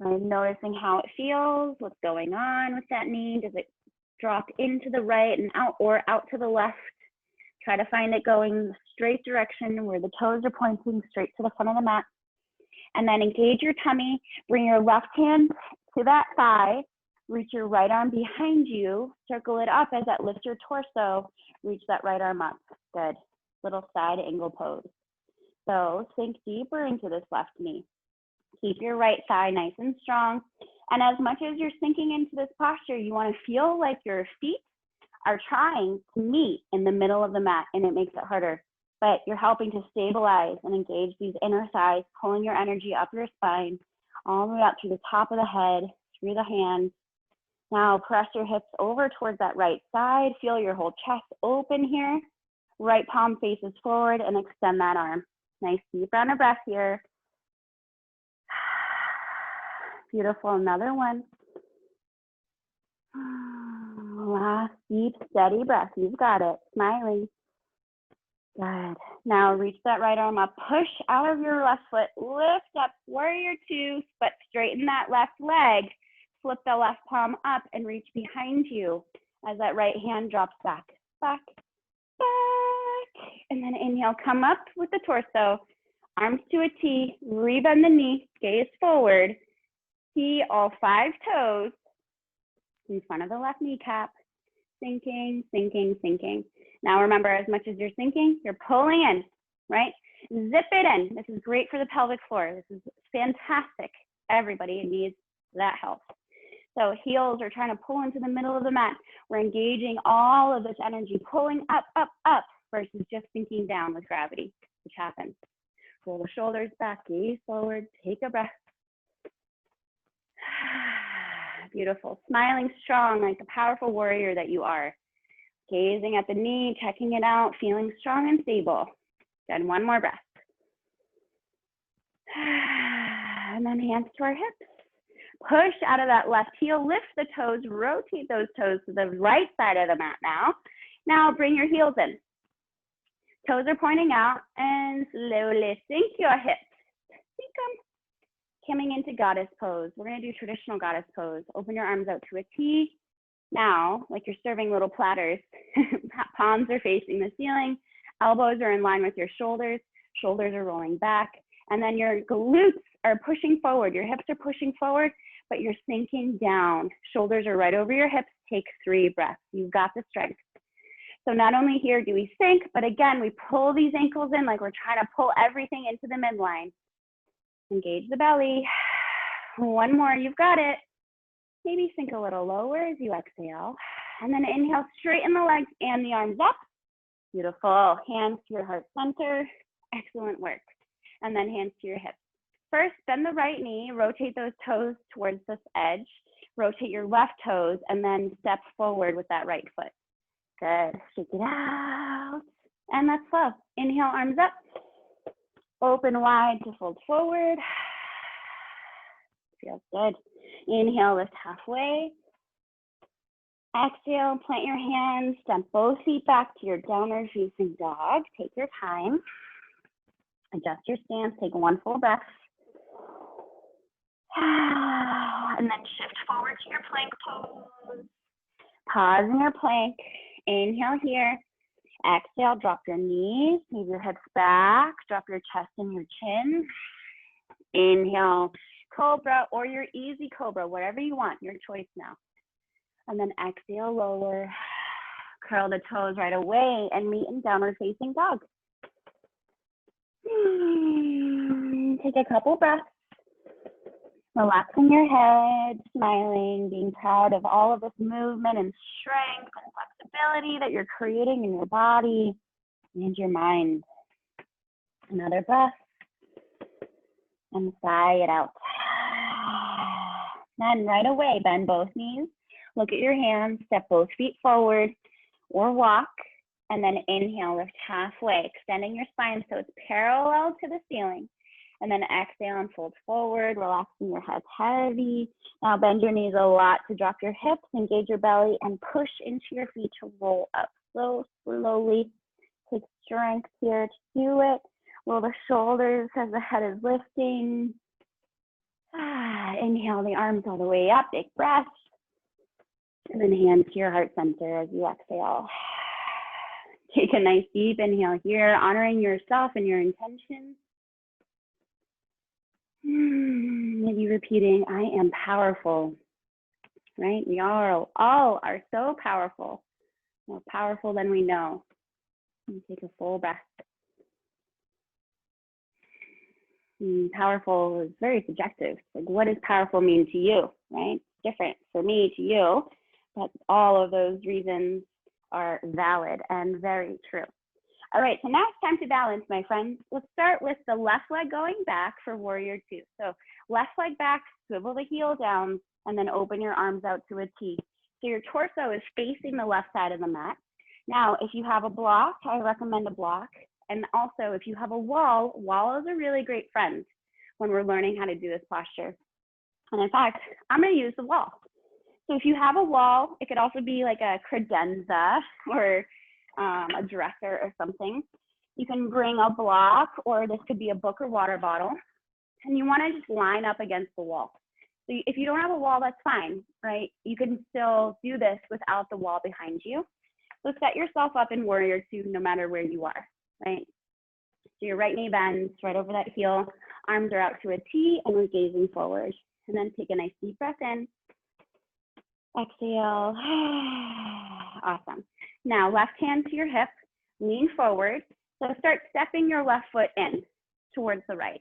right? Noticing how it feels, what's going on with that knee. Does it drop into the right and out, or out to the left? Try to find it going the straight direction where the toes are pointing straight to the front of the mat. And then engage your tummy, bring your left hand to that thigh, reach your right arm behind you, circle it up as that lifts your torso, reach that right arm up. Good. Little side angle pose. So sink deeper into this left knee. Keep your right thigh nice and strong. And as much as you're sinking into this posture, you want to feel like your feet are trying to meet in the middle of the mat, and it makes it harder. But you're helping to stabilize and engage these inner thighs, pulling your energy up your spine, all the way up through the top of the head, through the hands. Now press your hips over towards that right side. Feel your whole chest open here. Right palm faces forward and extend that arm. Nice deep round of breath here. Beautiful, another one. Last deep, steady breath. You've got it, smiling. Good. Now reach that right arm up, push out of your left foot, lift up, warrior 2, but straighten that left leg, flip the left palm up and reach behind you as that right hand drops back, back, back. And then inhale, come up with the torso, arms to a T, rebend the knee, gaze forward, T all 5 toes in front of the left kneecap, sinking, sinking, sinking. Now remember, as much as you're sinking, you're pulling in, right? Zip it in. This is great for the pelvic floor. This is fantastic. Everybody needs that help. So heels are trying to pull into the middle of the mat. We're engaging all of this energy, pulling up, up, up, versus just sinking down with gravity, which happens. Roll the shoulders back, gaze forward, take a breath. Beautiful. Smiling strong like the powerful warrior that you are. Gazing at the knee, checking it out, feeling strong and stable. Then 1 more breath. And then hands to our hips. Push out of that left heel, lift the toes, rotate those toes to the right side of the mat now. Now bring your heels in. Toes are pointing out and slowly sink your hips. Sink them. Coming into goddess pose. We're going to do traditional goddess pose. Open your arms out to a T. Now, like you're serving little platters, palms are facing the ceiling, elbows are in line with your shoulders, shoulders are rolling back, and then your glutes are pushing forward. Your hips are pushing forward, but you're sinking down. Shoulders are right over your hips. Take 3 breaths. You've got the strength. So not only here do we sink, but again, we pull these ankles in like we're trying to pull everything into the midline. Engage the belly. 1 more, you've got it. Maybe sink a little lower as you exhale. And then inhale, straighten the legs and the arms up. Beautiful. Hands to your heart center. Excellent work. And then hands to your hips. First, bend the right knee, rotate those toes towards this edge. Rotate your left toes and then step forward with that right foot. Good. Shake it out. And that's flow. Inhale, arms up. Open wide to fold forward. Feels good. Inhale, lift halfway. Exhale, plant your hands, step both feet back to your downward facing dog. Take your time. Adjust your stance, take 1 full breath. And then shift forward to your plank pose. Pause in your plank. Inhale here. Exhale, drop your knees, move your hips back, drop your chest and your chin. Inhale, cobra or your easy cobra, whatever you want, your choice now. And then exhale, lower, curl the toes right away and meet in downward facing dog. Take a couple breaths, relaxing your head, smiling, being proud of all of this movement and strength and flexibility that you're creating in your body and your mind. Another breath, and sigh it out. Then right away, bend both knees, look at your hands, step both feet forward or walk, and then inhale, lift halfway, extending your spine so it's parallel to the ceiling. And then exhale and fold forward, relaxing your head heavy. Now bend your knees a lot to drop your hips, engage your belly, and push into your feet to roll up. So slowly, take strength here to do it. Roll the shoulders as the head is lifting. Inhale the arms all the way up, big breath. And then hands to your heart center as you exhale. Take a nice deep inhale here, honoring yourself and your intentions. Maybe repeating, I am powerful, right? We all are so powerful, more powerful than we know. And take a full breath. Powerful is very subjective. Like, what does powerful mean to you, right? Different for me to you, but all of those reasons are valid and very true. All right, so now it's time to balance, my friends. Let's start with the left leg going back for warrior two. So left leg back, swivel the heel down, and then open your arms out to a T. So your torso is facing the left side of the mat. Now, if you have a block, I recommend a block. And also, if you have a wall is a really great friend when we're learning how to do this posture. And in fact, I'm going to use the wall. So if you have a wall, it could also be like a credenza or a dresser or something. You can bring a block, or this could be a book or water bottle, and you want to just line up against the wall. So if you don't have a wall, that's fine, right? You can still do this without the wall behind you. So set yourself up in warrior two no matter where you are, right? So your right knee bends right over that heel, arms are out to a T, and we're gazing forward. And then take a nice deep breath in. Exhale. Awesome. Now, left hand to your hip, lean forward. So start stepping your left foot in towards the right.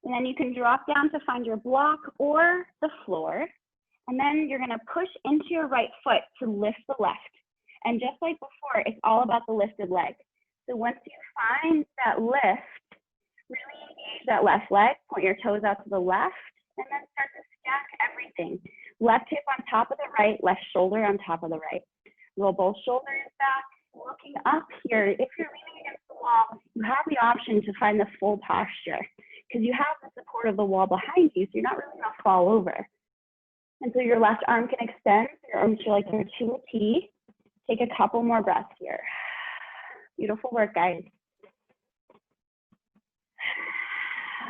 And then you can drop down to find your block or the floor. And then you're gonna push into your right foot to lift the left. And just like before, it's all about the lifted leg. So once you find that lift, really engage that left leg, point your toes out to the left, and then start to stack everything. Left hip on top of the right, left shoulder on top of the right. Roll both shoulders back, looking up here. If you're leaning against the wall, you have the option to find the full posture because you have the support of the wall behind you, so you're not really gonna fall over. And so your left arm can extend, your arms feel like they're to a T. Take a couple more breaths here. Beautiful work, guys.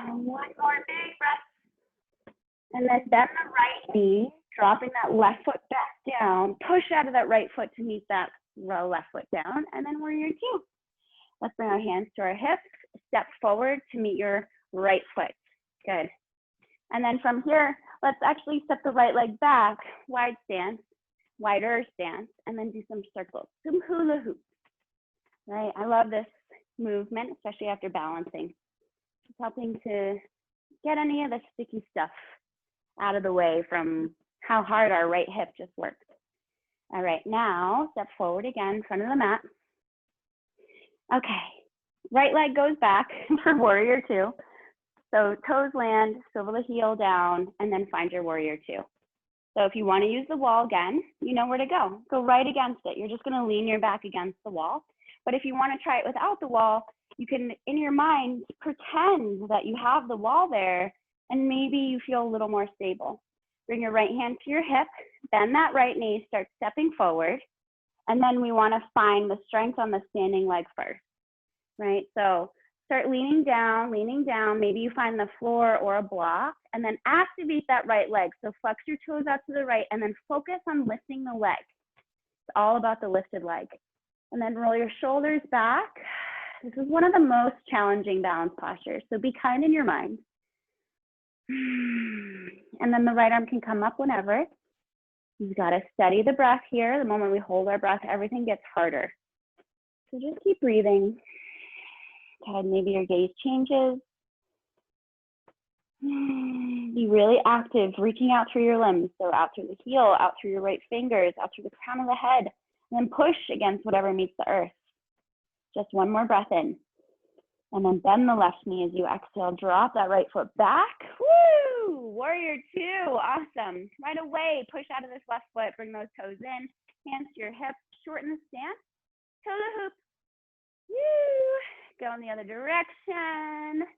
One more big breath. And then bend the right knee, dropping that left foot back down. Push out of that right foot to meet that left foot down. And then warrior two. Let's bring our hands to our hips. Step forward to meet your right foot. Good. And then from here, let's actually step the right leg back, wide stance, wider stance, and then do some circles, some hula hoops. Right? I love this movement, especially after balancing. It's helping to get any of the sticky stuff out of the way from how hard our right hip just worked. All right, now step forward again in front of the mat. Okay, right leg goes back for warrior two. So toes land, swivel the heel down, and then find your warrior two. So if you want to use the wall again, you know where to go. Go right against it. You're just going to lean your back against the wall. But if you want to try it without the wall, you can, in your mind, pretend that you have the wall there, and maybe you feel a little more stable. Bring your right hand to your hip, bend that right knee, start stepping forward, and then we want to find the strength on the standing leg first, right? So start leaning down, maybe you find the floor or a block, and then activate that right leg. So flex your toes out to the right, and then focus on lifting the leg. It's all about the lifted leg. And then roll your shoulders back. This is one of the most challenging balance postures, so be kind in your mind. And then the right arm can come up whenever. You've got to steady the breath here. The moment we hold our breath, everything gets harder. So just keep breathing. Okay, maybe your gaze changes. Be really active, reaching out through your limbs. So out through the heel, out through your right fingers, out through the crown of the head, and then push against whatever meets the earth. Just one more breath in. And then bend the left knee as you exhale. Drop that right foot back. Woo! Warrior two. Awesome. Right away, push out of this left foot. Bring those toes in. Hands to your hips. Shorten the stance. Toe to hoop. Woo! Go in the other direction.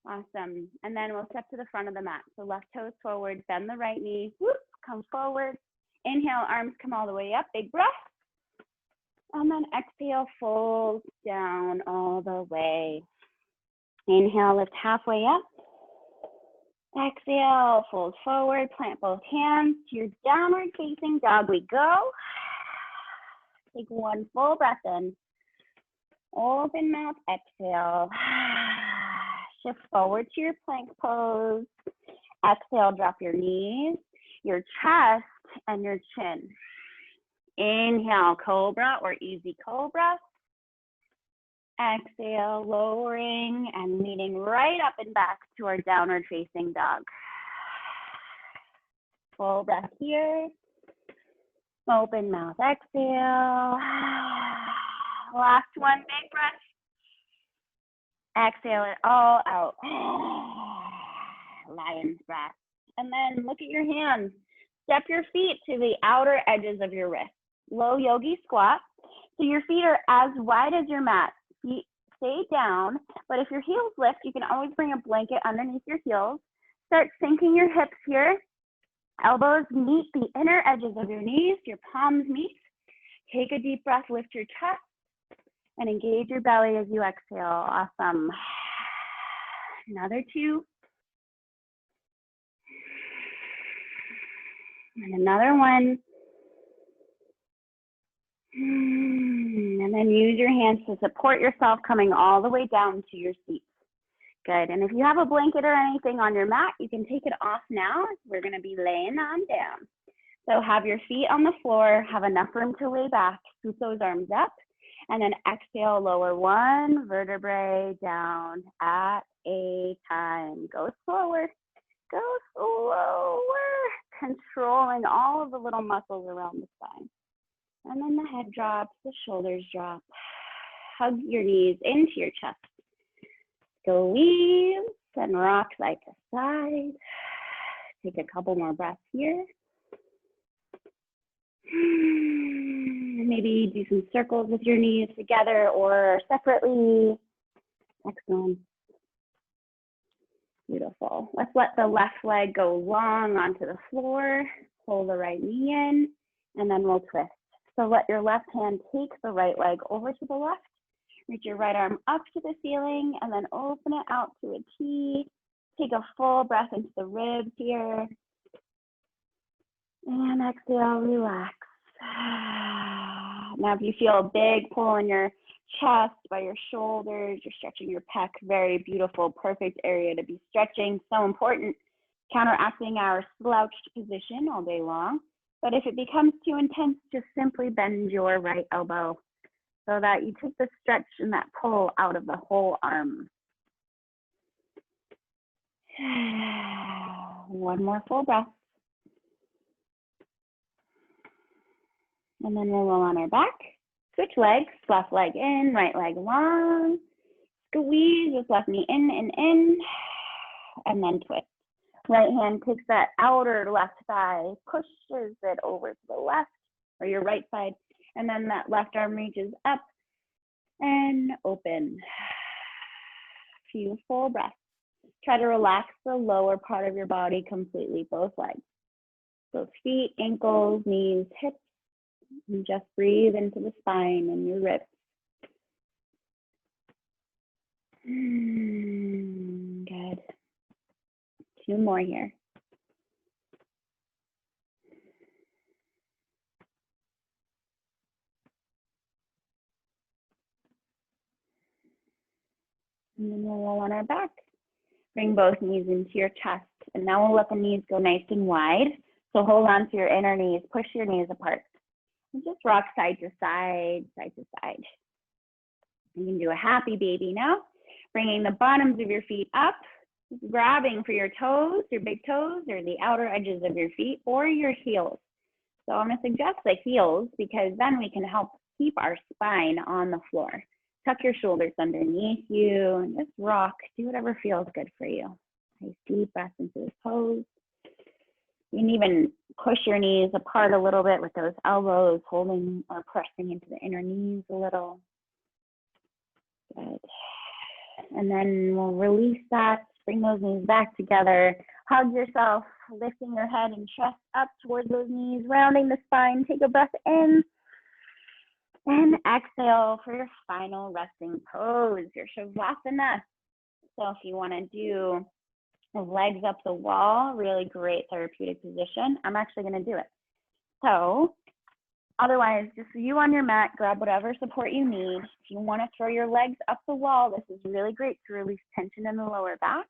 Awesome. And then we'll step to the front of the mat. So left toes forward. Bend the right knee. Whoop! Come forward. Inhale, arms come all the way up. Big breath. And then exhale, fold down all the way. Inhale, lift halfway up. Exhale, fold forward, plant both hands to your downward facing dog we go. Take one full breath in. Open mouth, exhale. Shift forward to your plank pose. Exhale, drop your knees, your chest, and your chin. Inhale, cobra or easy cobra. Exhale, lowering and leading right up and back to our downward facing dog. Full breath here. Open mouth, exhale. Last one, big breath. Exhale it all out. Lion's breath. And then look at your hands. Step your feet to the outer edges of your wrist. Low yogi squat. So your feet are as wide as your mat. Feet stay down, but if your heels lift, you can always bring a blanket underneath your heels. Start sinking your hips here. Elbows meet the inner edges of your knees. Your palms meet. Take a deep breath, lift your chest, and engage your belly as you exhale. Awesome. Another two. And another one. And then use your hands to support yourself, coming all the way down to your seat. Good. And if you have a blanket or anything on your mat, you can take it off now. We're going to be laying on down. So have your feet on the floor, have enough room to lay back, scoop those arms up, and then exhale, lower one vertebrae down at a time. Go slower. Go slower. Controlling all of the little muscles around the spine. And then the head drops, the shoulders drop. Hug your knees into your chest. Squeeze and rock side to side. Take a couple more breaths here. Maybe do some circles with your knees together or separately. Excellent. Beautiful. Let's let the left leg go long onto the floor. Pull the right knee in, and then we'll twist. So let your left hand take the right leg over to the left. Reach your right arm up to the ceiling, and then open it out to a T. Take a full breath into the ribs here. And exhale, relax. Now if you feel a big pull in your chest, by your shoulders, you're stretching your pec. Very beautiful, perfect area to be stretching. So important, counteracting our slouched position all day long. But if it becomes too intense, just simply bend your right elbow so that you take the stretch and that pull out of the whole arm. One more full breath. And then we'll roll on our back. Switch legs, left leg in, right leg long. Squeeze with left knee in, and then twist. Right hand takes that outer left thigh, pushes it over to the left, or your right side, and then that left arm reaches up and open. Few full breaths. Try to relax the lower part of your body completely, both legs. Both feet, ankles, knees, hips, and just breathe into the spine and your ribs. Good. Two more here. And then we'll roll on our back. Bring both knees into your chest. And now we'll let the knees go nice and wide. So hold on to your inner knees. Push your knees apart. And just rock side to side, side to side. You can do a happy baby now. Bringing the bottoms of your feet up. Grabbing for your toes, your big toes, or the outer edges of your feet, or your heels. So I'm going to suggest the heels because then we can help keep our spine on the floor. Tuck your shoulders underneath you and just rock. Do whatever feels good for you. Nice deep breath into the pose. You can even push your knees apart a little bit with those elbows, holding or pressing into the inner knees a little. Good. And then we'll release that. Bring those knees back together. Hug yourself, lifting your head and chest up towards those knees, rounding the spine. Take a breath in. And exhale for your final resting pose, your Shavasana. So if you want to do legs up the wall, really great therapeutic position. I'm actually going to do it. So otherwise, just you on your mat, grab whatever support you need. If you want to throw your legs up the wall, this is really great to release tension in the lower back.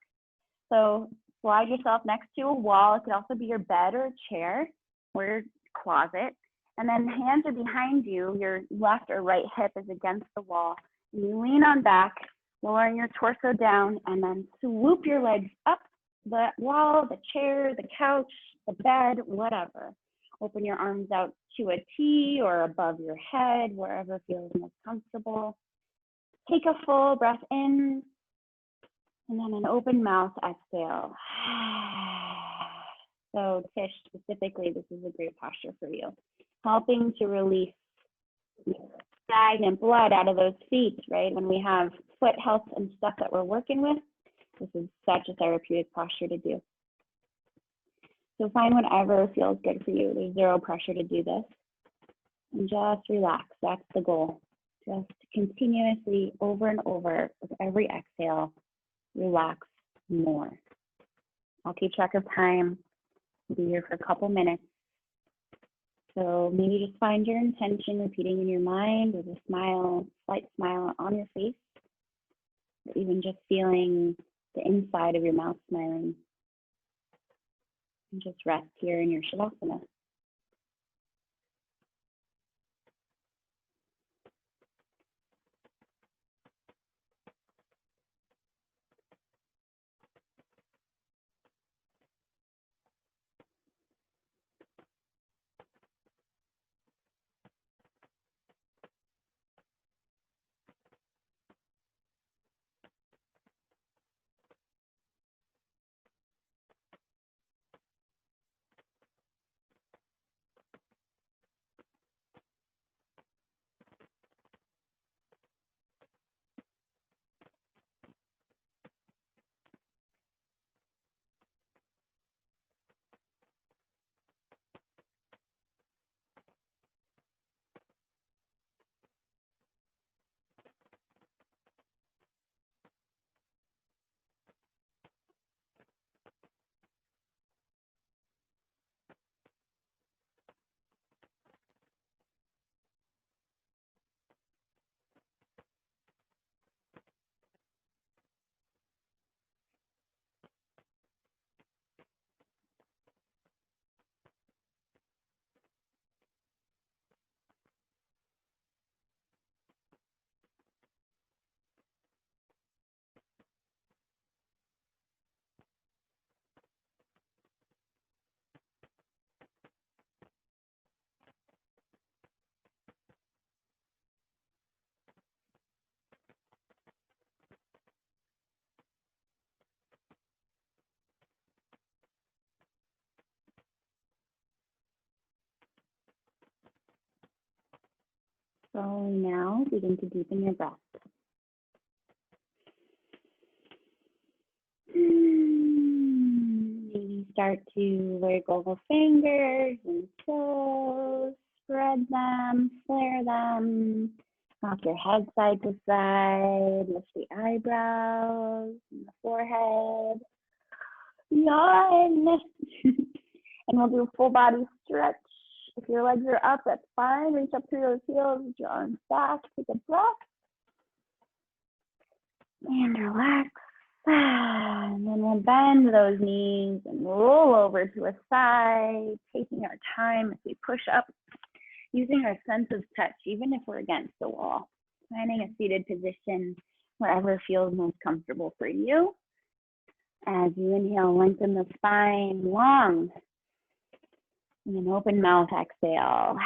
So slide yourself next to a wall. It could also be your bed or a chair or your closet. And then hands are behind you. Your left or right hip is against the wall. You lean on back, lowering your torso down, and then swoop your legs up the wall, the chair, the couch, the bed, whatever. Open your arms out to a T or above your head, wherever feels most comfortable. Take a full breath in, and then an open mouth exhale. So Tish, specifically, this is a great posture for you. Helping to release stagnant blood out of those feet, right? When we have foot health and stuff that we're working with, this is such a therapeutic posture to do. So find whatever feels good for you. There's zero pressure to do this. And just relax, that's the goal. Just continuously over and over with every exhale, relax more. I'll keep track of time. I'll be here for a couple minutes. So maybe just find your intention repeating in your mind with a smile, slight smile on your face, or even just feeling the inside of your mouth smiling. And just rest here in your Shavasana. So now begin to deepen your breath. Maybe start to wiggle the fingers and toes, spread them, flare them, rock your head side to side, lift the eyebrows and the forehead, yawn. And we'll do a full body stretch. If your legs are up, that's fine. Reach up through those heels, your arms back, take a breath. And relax. And then we'll bend those knees and roll over to a side, taking our time as we push up, using our sense of touch, even if we're against the wall. Finding a seated position wherever feels most comfortable for you. As you inhale, lengthen the spine long. And an open mouth exhale.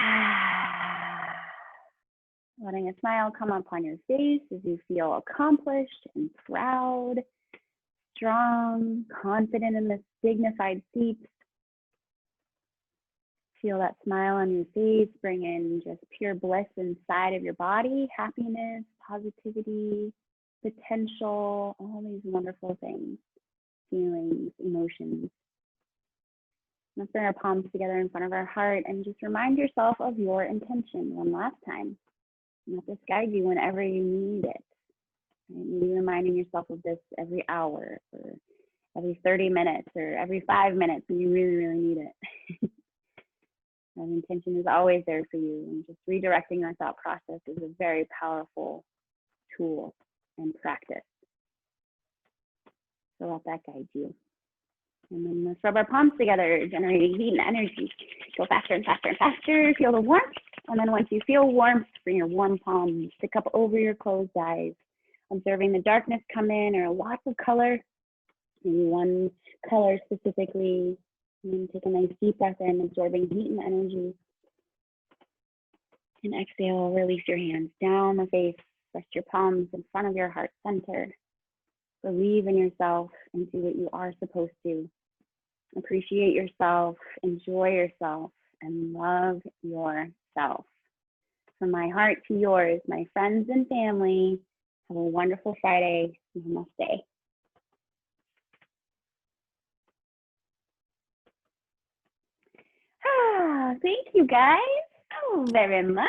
Letting a smile come up on your face as you feel accomplished and proud, strong, confident in this dignified seat. Feel that smile on your face, bring in just pure bliss inside of your body, happiness, positivity, potential, all these wonderful things, feelings, emotions. Let's bring our palms together in front of our heart and just remind yourself of your intention one last time. Let this guide you whenever you need it. And maybe reminding yourself of this every hour or every 30 minutes or every 5 minutes when you really, really need it. That intention is always there for you. And just redirecting our thought process is a very powerful tool and practice. So let that guide you. And then let's rub our palms together, generating heat and energy. Go faster and faster and faster. Feel the warmth. And then once you feel warmth, bring your warm palms, stick up over your closed eyes, observing the darkness come in or lots of color, maybe one color specifically. And then take a nice deep breath in, absorbing heat and energy. And exhale, release your hands down the face, rest your palms in front of your heart center. Believe in yourself and do what you are supposed to. Appreciate yourself, enjoy yourself, and love yourself. From my heart to yours, my friends and family, have a wonderful Friday. Namaste. Thank you guys so very much.